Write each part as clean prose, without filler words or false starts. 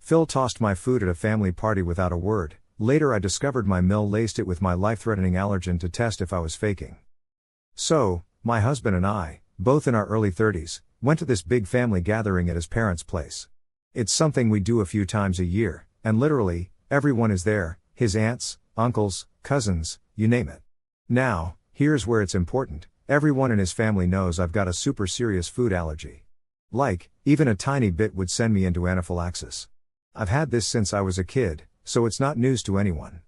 Phil tossed my food at a family party without a word. Later I discovered my meal laced it with my life-threatening allergen to test if I was faking. So, my husband and I, both in our early 30s, went to this big family gathering at his parents' place. It's something we do a few times a year, and literally, everyone is there, his aunts, uncles, cousins, you name it. Now, here's where it's important, everyone in his family knows I've got a super serious food allergy. Like, even a tiny bit would send me into anaphylaxis. I've had this since I was a kid, so it's not news to anyone.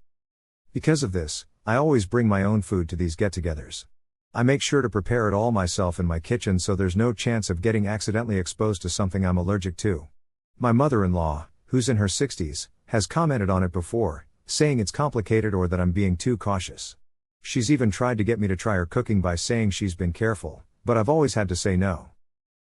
Because of this, I always bring my own food to these get-togethers. I make sure to prepare it all myself in my kitchen so there's no chance of getting accidentally exposed to something I'm allergic to. My mother-in-law, who's in her 60s, has commented on it before, saying it's complicated or that I'm being too cautious. She's even tried to get me to try her cooking by saying she's been careful, but I've always had to say no.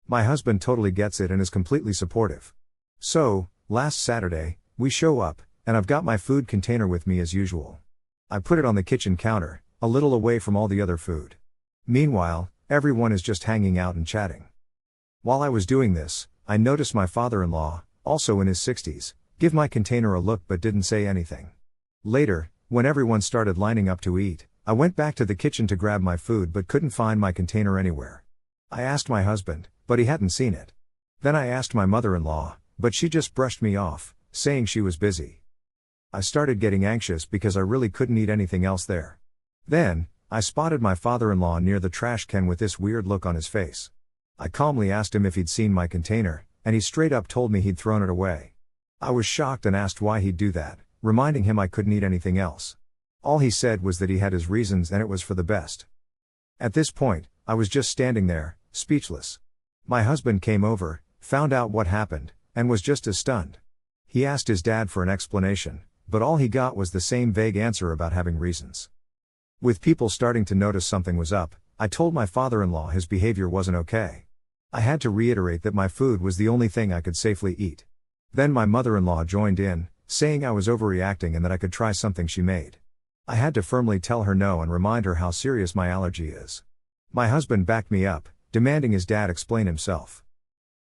My husband totally gets it and is completely supportive. So, last Saturday, we show up, and I've got my food container with me as usual. I put it on the kitchen counter, a little away from all the other food. Meanwhile, everyone is just hanging out and chatting. While I was doing this, I noticed my father-in-law, also in his 60s, give my container a look but didn't say anything. Later, when everyone started lining up to eat, I went back to the kitchen to grab my food but couldn't find my container anywhere. I asked my husband, but he hadn't seen it. Then I asked my mother-in-law, but she just brushed me off, saying she was busy. I started getting anxious because I really couldn't eat anything else there. Then, I spotted my father-in-law near the trash can with this weird look on his face. I calmly asked him if he'd seen my container, and he straight up told me he'd thrown it away. I was shocked and asked why he'd do that, reminding him I couldn't eat anything else. All he said was that he had his reasons and it was for the best. At this point, I was just standing there, speechless. My husband came over, found out what happened, and was just as stunned. He asked his dad for an explanation, but all he got was the same vague answer about having reasons. With people starting to notice something was up, I told my father-in-law his behavior wasn't okay. I had to reiterate that my food was the only thing I could safely eat. Then my mother-in-law joined in, saying I was overreacting and that I could try something she made. I had to firmly tell her no and remind her how serious my allergy is. My husband backed me up, demanding his dad explain himself.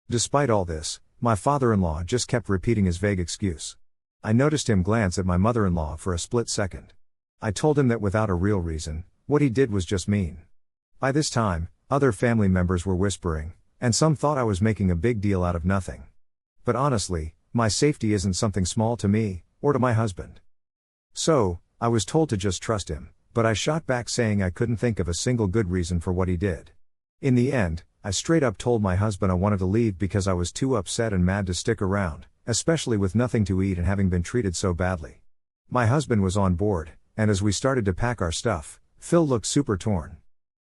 Despite all this, my father-in-law just kept repeating his vague excuse. I noticed him glance at my mother-in-law for a split second. I told him that without a real reason, what he did was just mean. By this time, other family members were whispering, and some thought I was making a big deal out of nothing. But honestly, my safety isn't something small to me, or to my husband. So, I was told to just trust him, but I shot back saying I couldn't think of a single good reason for what he did. In the end, I straight up told my husband I wanted to leave because I was too upset and mad to stick around, especially with nothing to eat and having been treated so badly. My husband was on board, and as we started to pack our stuff, Phil looked super torn.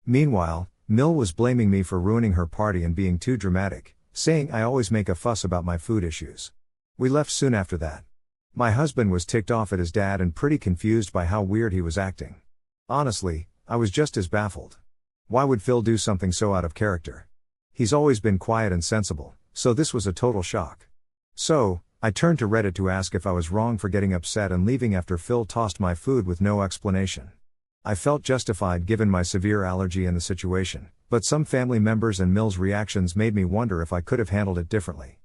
Meanwhile, Mill was blaming me for ruining her party and being too dramatic, saying I always make a fuss about my food issues. We left soon after that. My husband was ticked off at his dad and pretty confused by how weird he was acting. Honestly, I was just as baffled. Why would Phil do something so out of character? He's always been quiet and sensible, so this was a total shock. So, I turned to Reddit to ask if I was wrong for getting upset and leaving after Phil tossed my food with no explanation. I felt justified given my severe allergy and the situation, but some family members and Mill's reactions made me wonder if I could have handled it differently.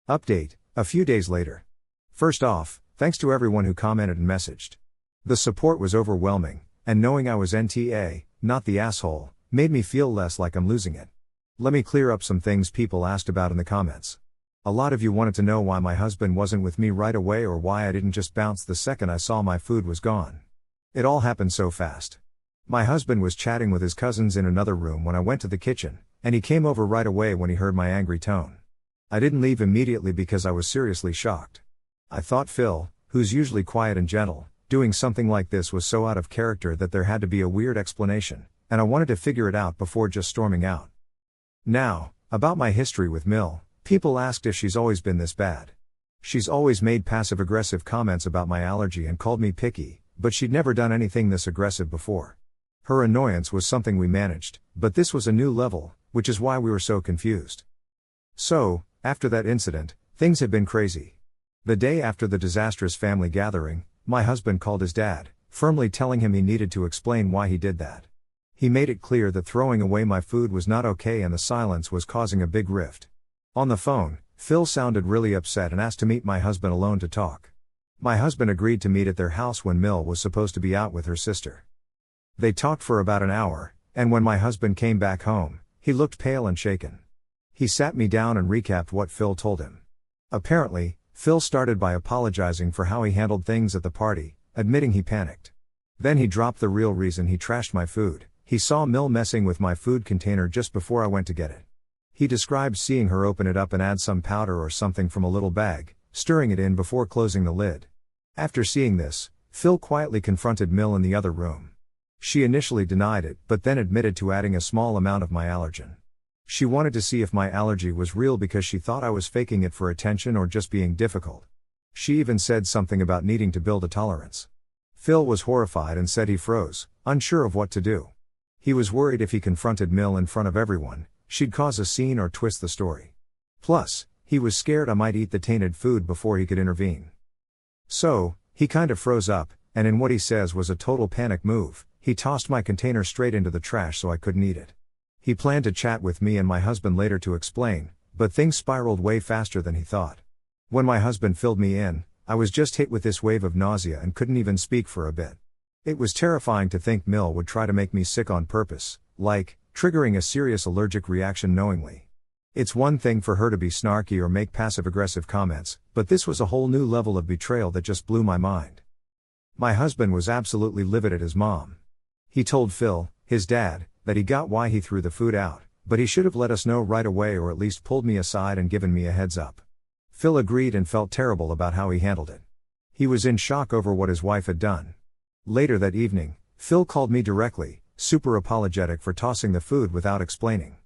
Update, a few days later. First off, thanks to everyone who commented and messaged. The support was overwhelming, and knowing I was NTA, not the asshole, made me feel less like I'm losing it. Let me clear up some things people asked about in the comments. A lot of you wanted to know why my husband wasn't with me right away or why I didn't just bounce the second I saw my food was gone. It all happened so fast. My husband was chatting with his cousins in another room when I went to the kitchen, and he came over right away when he heard my angry tone. I didn't leave immediately because I was seriously shocked. I thought Phil, who's usually quiet and gentle, doing something like this was so out of character that there had to be a weird explanation, and I wanted to figure it out before just storming out. Now, about my history with Mill, people asked if she's always been this bad. She's always made passive-aggressive comments about my allergy and called me picky, but she'd never done anything this aggressive before. Her annoyance was something we managed, but this was a new level, which is why we were so confused. So, after that incident, things have been crazy. The day after the disastrous family gathering, my husband called his dad, firmly telling him he needed to explain why he did that. He made it clear that throwing away my food was not okay and the silence was causing a big rift. On the phone, Phil sounded really upset and asked to meet my husband alone to talk. My husband agreed to meet at their house when Mill was supposed to be out with her sister. They talked for about an hour, and when my husband came back home, he looked pale and shaken. He sat me down and recapped what Phil told him. Apparently, Phil started by apologizing for how he handled things at the party, admitting he panicked. Then he dropped the real reason he trashed my food. He saw Mill messing with my food container just before I went to get it. He described seeing her open it up and add some powder or something from a little bag, stirring it in before closing the lid. After seeing this, Phil quietly confronted Mill in the other room. She initially denied it, but then admitted to adding a small amount of my allergen. She wanted to see if my allergy was real because she thought I was faking it for attention or just being difficult. She even said something about needing to build a tolerance. Phil was horrified and said he froze, unsure of what to do. He was worried if he confronted Mill in front of everyone, she'd cause a scene or twist the story. Plus, he was scared I might eat the tainted food before he could intervene. So, he kind of froze up, and in what he says was a total panic move, he tossed my container straight into the trash so I couldn't eat it. He planned to chat with me and my husband later to explain, but things spiraled way faster than he thought. When my husband filled me in, I was just hit with this wave of nausea and couldn't even speak for a bit. It was terrifying to think Mill would try to make me sick on purpose, like, triggering a serious allergic reaction knowingly. It's one thing for her to be snarky or make passive-aggressive comments, but this was a whole new level of betrayal that just blew my mind. My husband was absolutely livid at his mom. He told Phil, his dad, that he got why he threw the food out, but he should have let us know right away or at least pulled me aside and given me a heads up. Phil agreed and felt terrible about how he handled it. He was in shock over what his wife had done. Later that evening, Phil called me directly, super apologetic for tossing the food without explaining.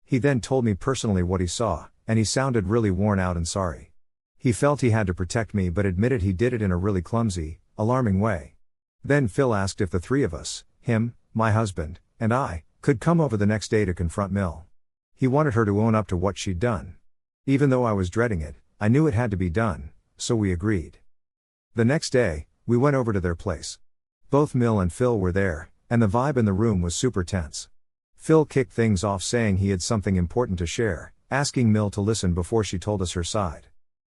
He then told me personally what he saw, and he sounded really worn out and sorry. He felt he had to protect me but admitted he did it in a really clumsy, alarming way. Then Phil asked if the three of us, him, my husband, and I, could come over the next day to confront Mill. He wanted her to own up to what she'd done. Even though I was dreading it, I knew it had to be done, so we agreed. The next day, we went over to their place. Both Mill and Phil were there, and the vibe in the room was super tense. Phil kicked things off saying he had something important to share, asking Mill to listen before she told us her side.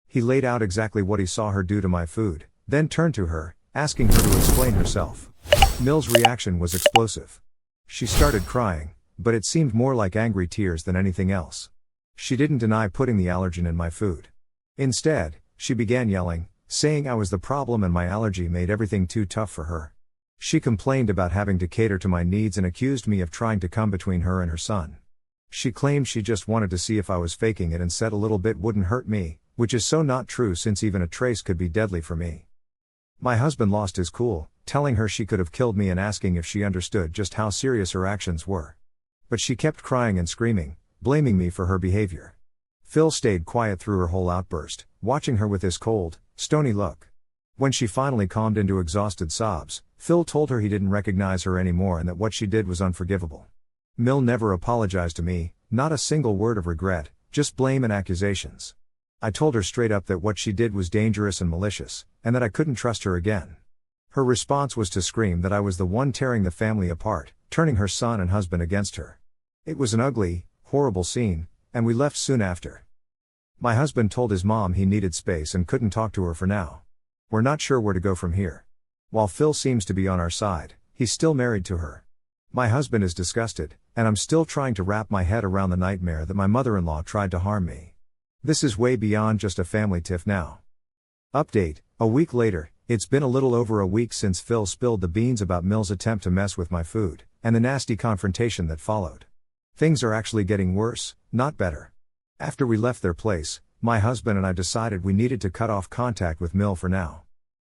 He laid out exactly what he saw her do to my food, then turned to her, asking her to explain herself. Mill's reaction was explosive. She started crying, but it seemed more like angry tears than anything else. She didn't deny putting the allergen in my food. Instead, she began yelling, saying I was the problem and my allergy made everything too tough for her. She complained about having to cater to my needs and accused me of trying to come between her and her son. She claimed she just wanted to see if I was faking it and said a little bit wouldn't hurt me, which is so not true since even a trace could be deadly for me. My husband lost his cool, telling her she could have killed me and asking if she understood just how serious her actions were. But she kept crying and screaming, blaming me for her behavior. Phil stayed quiet through her whole outburst, watching her with his cold, stony look. When she finally calmed into exhausted sobs, Phil told her he didn't recognize her anymore and that what she did was unforgivable. Mill never apologized to me, not a single word of regret, just blame and accusations. I told her straight up that what she did was dangerous and malicious, and that I couldn't trust her again. Her response was to scream that I was the one tearing the family apart, turning her son and husband against her. It was an ugly, horrible scene, and we left soon after. My husband told his mom he needed space and couldn't talk to her for now. We're not sure where to go from here. While Phil seems to be on our side, he's still married to her. My husband is disgusted, and I'm still trying to wrap my head around the nightmare that my mother-in-law tried to harm me. This is way beyond just a family tiff now. Update: a week later, it's been a little over a week since Phil spilled the beans about Mill's attempt to mess with my food, and the nasty confrontation that followed. Things are actually getting worse, not better. After we left their place, my husband and I decided we needed to cut off contact with Mill for now.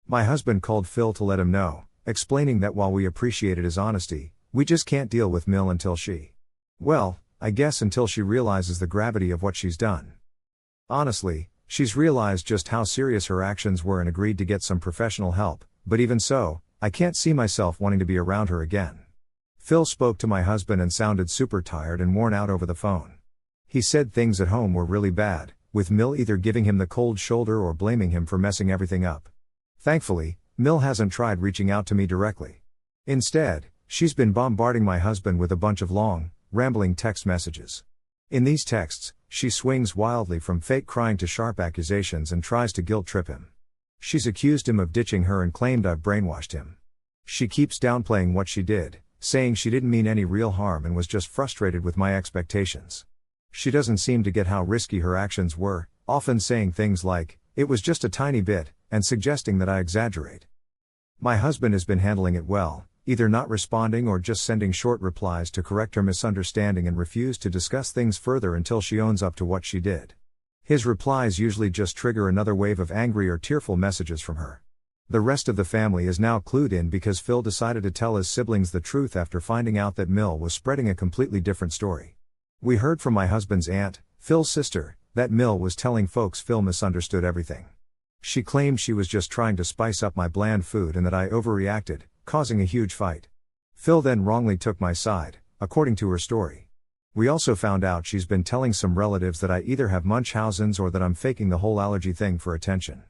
My husband called Phil to let him know, explaining that while we appreciated his honesty, we just can't deal with Mill until I guess until she realizes the gravity of what she's done. Honestly, she's realized just how serious her actions were and agreed to get some professional help, but even so, I can't see myself wanting to be around her again. Phil spoke to my husband and sounded super tired and worn out over the phone. He said things at home were really bad, with Mill either giving him the cold shoulder or blaming him for messing everything up. Thankfully, Mill hasn't tried reaching out to me directly. Instead, she's been bombarding my husband with a bunch of long, rambling text messages. In these texts, she swings wildly from fake crying to sharp accusations and tries to guilt trip him. She's accused him of ditching her and claimed I've brainwashed him. She keeps downplaying what she did, saying she didn't mean any real harm and was just frustrated with my expectations. She doesn't seem to get how risky her actions were, often saying things like, "It was just a tiny bit," and suggesting that I exaggerate. My husband has been handling it well, either not responding or just sending short replies to correct her misunderstanding and refuse to discuss things further until she owns up to what she did. His replies usually just trigger another wave of angry or tearful messages from her. The rest of the family is now clued in because Phil decided to tell his siblings the truth after finding out that Mill was spreading a completely different story. We heard from my husband's aunt, Phil's sister, that Mill was telling folks Phil misunderstood everything. She claimed she was just trying to spice up my bland food and that I overreacted, causing a huge fight. Phil then wrongly took my side, according to her story. We also found out she's been telling some relatives that I either have Munchausen's or that I'm faking the whole allergy thing for attention.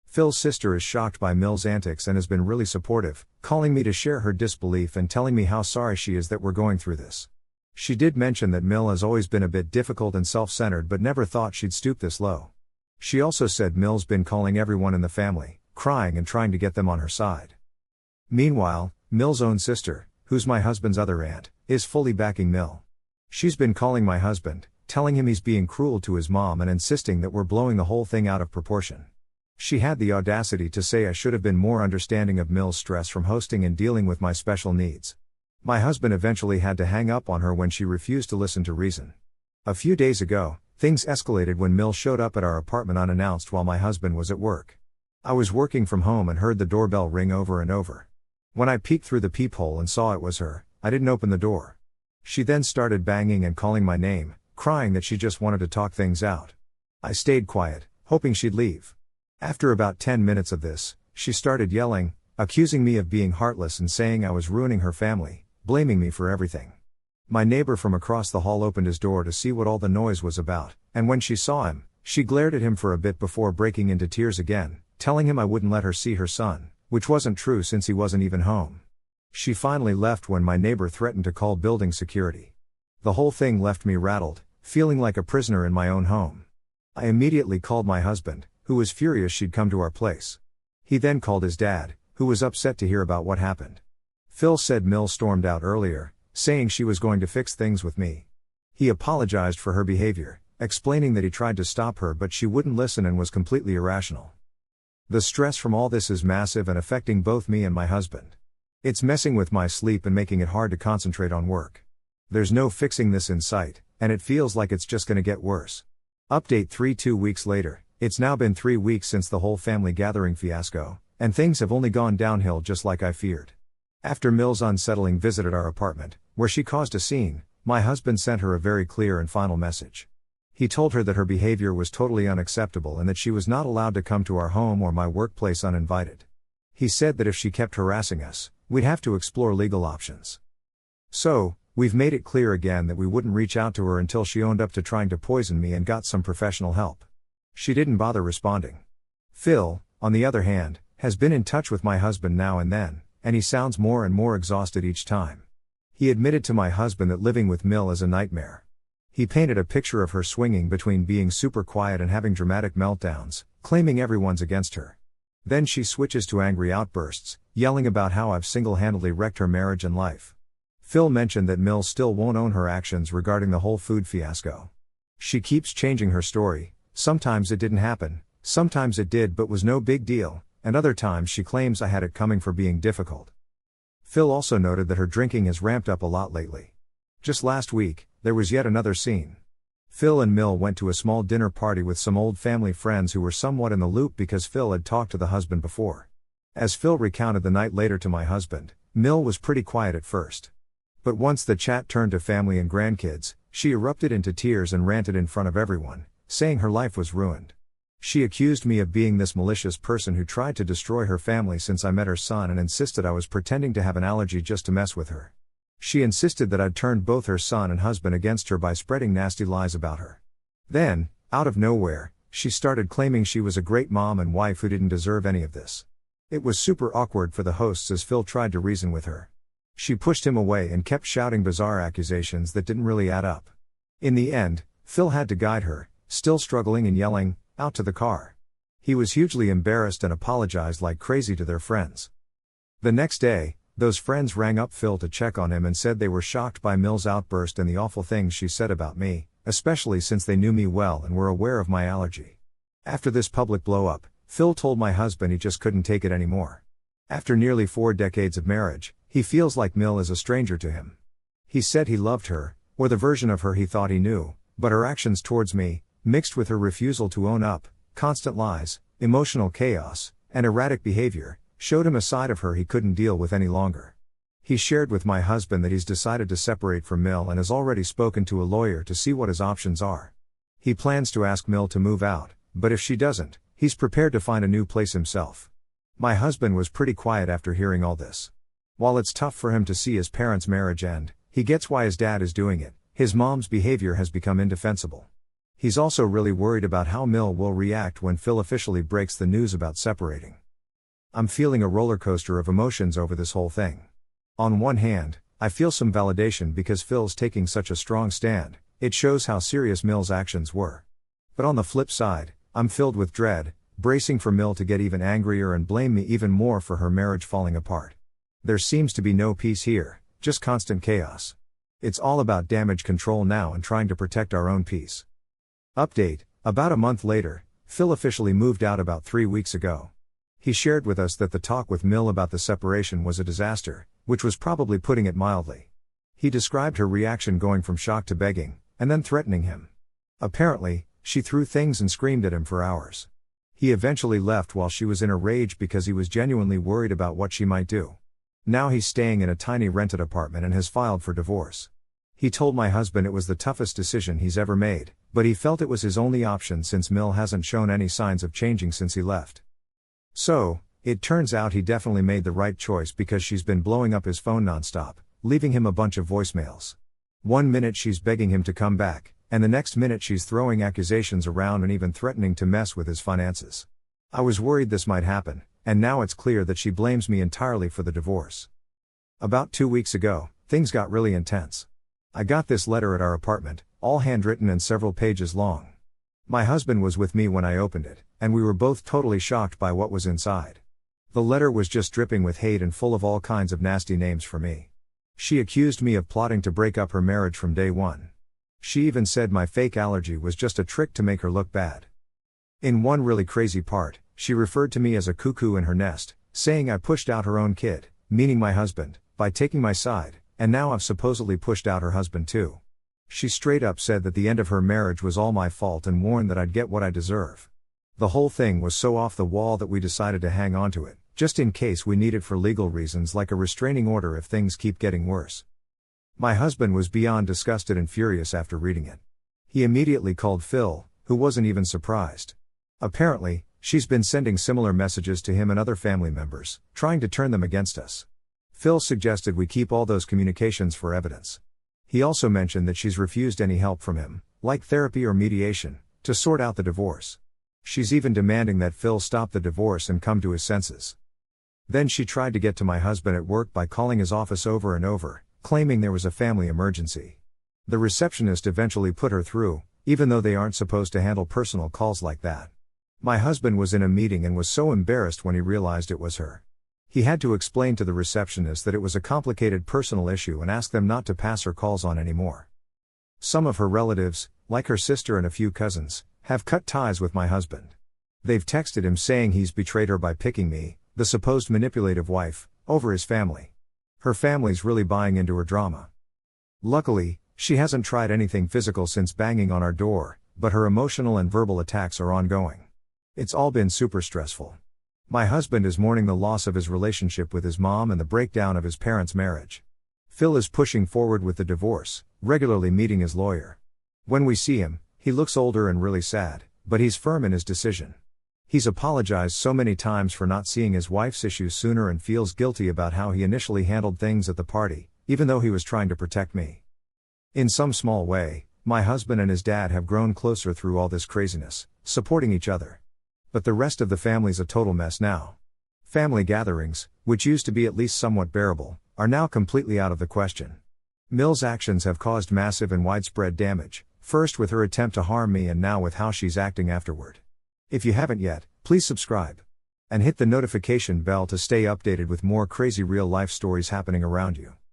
Phil's sister is shocked by Mill's antics and has been really supportive, calling me to share her disbelief and telling me how sorry she is that we're going through this. She did mention that Mill has always been a bit difficult and self-centered but never thought she'd stoop this low. She also said Mill's been calling everyone in the family, crying and trying to get them on her side. Meanwhile, Mill's own sister, who's my husband's other aunt, is fully backing Mill. She's been calling my husband, telling him he's being cruel to his mom and insisting that we're blowing the whole thing out of proportion. She had the audacity to say I should have been more understanding of Mill's stress from hosting and dealing with my special needs. My husband eventually had to hang up on her when she refused to listen to reason. A few days ago, things escalated when Mill showed up at our apartment unannounced while my husband was at work. I was working from home and heard the doorbell ring over and over. When I peeked through the peephole and saw it was her, I didn't open the door. She then started banging and calling my name, crying that she just wanted to talk things out. I stayed quiet, hoping she'd leave. After about 10 minutes of this, she started yelling, accusing me of being heartless and saying I was ruining her family, blaming me for everything. My neighbor from across the hall opened his door to see what all the noise was about, and when she saw him, she glared at him for a bit before breaking into tears again, telling him I wouldn't let her see her son, which wasn't true since he wasn't even home. She finally left when my neighbor threatened to call building security. The whole thing left me rattled, feeling like a prisoner in my own home. I immediately called my husband, who was furious she'd come to our place. He then called his dad, who was upset to hear about what happened. Phil said Mill stormed out earlier, saying she was going to fix things with me. He apologized for her behavior, explaining that he tried to stop her but she wouldn't listen and was completely irrational. The stress from all this is massive and affecting both me and my husband. It's messing with my sleep and making it hard to concentrate on work. There's no fixing this in sight, and it feels like it's just gonna get worse. Update 2 weeks later, it's now been 3 weeks since the whole family gathering fiasco, and things have only gone downhill just like I feared. After Mill's unsettling visit at our apartment, where she caused a scene, my husband sent her a very clear and final message. He told her that her behavior was totally unacceptable and that she was not allowed to come to our home or my workplace uninvited. He said that if she kept harassing us, we'd have to explore legal options. So, we've made it clear again that we wouldn't reach out to her until she owned up to trying to poison me and got some professional help. She didn't bother responding. Phil, on the other hand, has been in touch with my husband now and then, and he sounds more and more exhausted each time. He admitted to my husband that living with Mill is a nightmare. He painted a picture of her swinging between being super quiet and having dramatic meltdowns, claiming everyone's against her. Then she switches to angry outbursts, yelling about how I've single-handedly wrecked her marriage and life. Phil mentioned that Mill still won't own her actions regarding the whole food fiasco. She keeps changing her story. Sometimes it didn't happen, sometimes it did but was no big deal, and other times she claims I had it coming for being difficult. Phil also noted that her drinking has ramped up a lot lately. Just last week, there was yet another scene. Phil and Mill went to a small dinner party with some old family friends who were somewhat in the loop because Phil had talked to the husband before. As Phil recounted the night later to my husband, Mill was pretty quiet at first. But once the chat turned to family and grandkids, she erupted into tears and ranted in front of everyone, saying her life was ruined. She accused me of being this malicious person who tried to destroy her family since I met her son and insisted I was pretending to have an allergy just to mess with her. She insisted that I'd turned both her son and husband against her by spreading nasty lies about her. Then, out of nowhere, she started claiming she was a great mom and wife who didn't deserve any of this. It was super awkward for the hosts as Phil tried to reason with her. She pushed him away and kept shouting bizarre accusations that didn't really add up. In the end, Phil had to guide her, still struggling and yelling, out to the car. He was hugely embarrassed and apologized like crazy to their friends. The next day, those friends rang up Phil to check on him and said they were shocked by Mill's outburst and the awful things she said about me, especially since they knew me well and were aware of my allergy. After this public blow-up, Phil told my husband he just couldn't take it anymore. After nearly 4 decades of marriage, he feels like Mill is a stranger to him. He said he loved her, or the version of her he thought he knew, but her actions towards me, mixed with her refusal to own up, constant lies, emotional chaos, and erratic behavior, showed him a side of her he couldn't deal with any longer. He shared with my husband that he's decided to separate from Mill and has already spoken to a lawyer to see what his options are. He plans to ask Mill to move out, but if she doesn't, he's prepared to find a new place himself. My husband was pretty quiet after hearing all this. While it's tough for him to see his parents' marriage end, he gets why his dad is doing it. His mom's behavior has become indefensible. He's also really worried about how Mill will react when Phil officially breaks the news about separating. I'm feeling a roller coaster of emotions over this whole thing. On one hand, I feel some validation because Phil's taking such a strong stand. It shows how serious Mill's actions were. But on the flip side, I'm filled with dread, bracing for Mill to get even angrier and blame me even more for her marriage falling apart. There seems to be no peace here, just constant chaos. It's all about damage control now and trying to protect our own peace. Update: about a month later, Phil officially moved out about 3 weeks ago. He shared with us that the talk with Mill about the separation was a disaster, which was probably putting it mildly. He described her reaction going from shock to begging, and then threatening him. Apparently, she threw things and screamed at him for hours. He eventually left while she was in a rage because he was genuinely worried about what she might do. Now he's staying in a tiny rented apartment and has filed for divorce. He told my husband it was the toughest decision he's ever made, but he felt it was his only option since Mill hasn't shown any signs of changing since he left. So, it turns out he definitely made the right choice because she's been blowing up his phone nonstop, leaving him a bunch of voicemails. One minute she's begging him to come back, and the next minute she's throwing accusations around and even threatening to mess with his finances. I was worried this might happen, and now it's clear that she blames me entirely for the divorce. About 2 weeks ago, things got really intense. I got this letter at our apartment, all handwritten and several pages long. My husband was with me when I opened it, and we were both totally shocked by what was inside. The letter was just dripping with hate and full of all kinds of nasty names for me. She accused me of plotting to break up her marriage from day one. She even said my fake allergy was just a trick to make her look bad. In one really crazy part, she referred to me as a cuckoo in her nest, saying I pushed out her own kid, meaning my husband, by taking my side, and now I've supposedly pushed out her husband too. She straight up said that the end of her marriage was all my fault and warned that I'd get what I deserve. The whole thing was so off the wall that we decided to hang on to it, just in case we need it for legal reasons like a restraining order if things keep getting worse. My husband was beyond disgusted and furious after reading it. He immediately called Phil, who wasn't even surprised. Apparently, she's been sending similar messages to him and other family members, trying to turn them against us. Phil suggested we keep all those communications for evidence. He also mentioned that she's refused any help from him, like therapy or mediation, to sort out the divorce. She's even demanding that Phil stop the divorce and come to his senses. Then she tried to get to my husband at work by calling his office over and over, claiming there was a family emergency. The receptionist eventually put her through, even though they aren't supposed to handle personal calls like that. My husband was in a meeting and was so embarrassed when he realized it was her. He had to explain to the receptionist that it was a complicated personal issue and ask them not to pass her calls on anymore. Some of her relatives, like her sister and a few cousins, have cut ties with my husband. They've texted him saying he's betrayed her by picking me, the supposed manipulative wife, over his family. Her family's really buying into her drama. Luckily, she hasn't tried anything physical since banging on our door, but her emotional and verbal attacks are ongoing. It's all been super stressful. My husband is mourning the loss of his relationship with his mom and the breakdown of his parents' marriage. Phil is pushing forward with the divorce, regularly meeting his lawyer. When we see him, he looks older and really sad, but he's firm in his decision. He's apologized so many times for not seeing his wife's issues sooner and feels guilty about how he initially handled things at the party, even though he was trying to protect me. In some small way, my husband and his dad have grown closer through all this craziness, supporting each other. But the rest of the family's a total mess now. Family gatherings, which used to be at least somewhat bearable, are now completely out of the question. Mill's actions have caused massive and widespread damage, first with her attempt to harm me and now with how she's acting afterward. If you haven't yet, please subscribe. And hit the notification bell to stay updated with more crazy real life stories happening around you.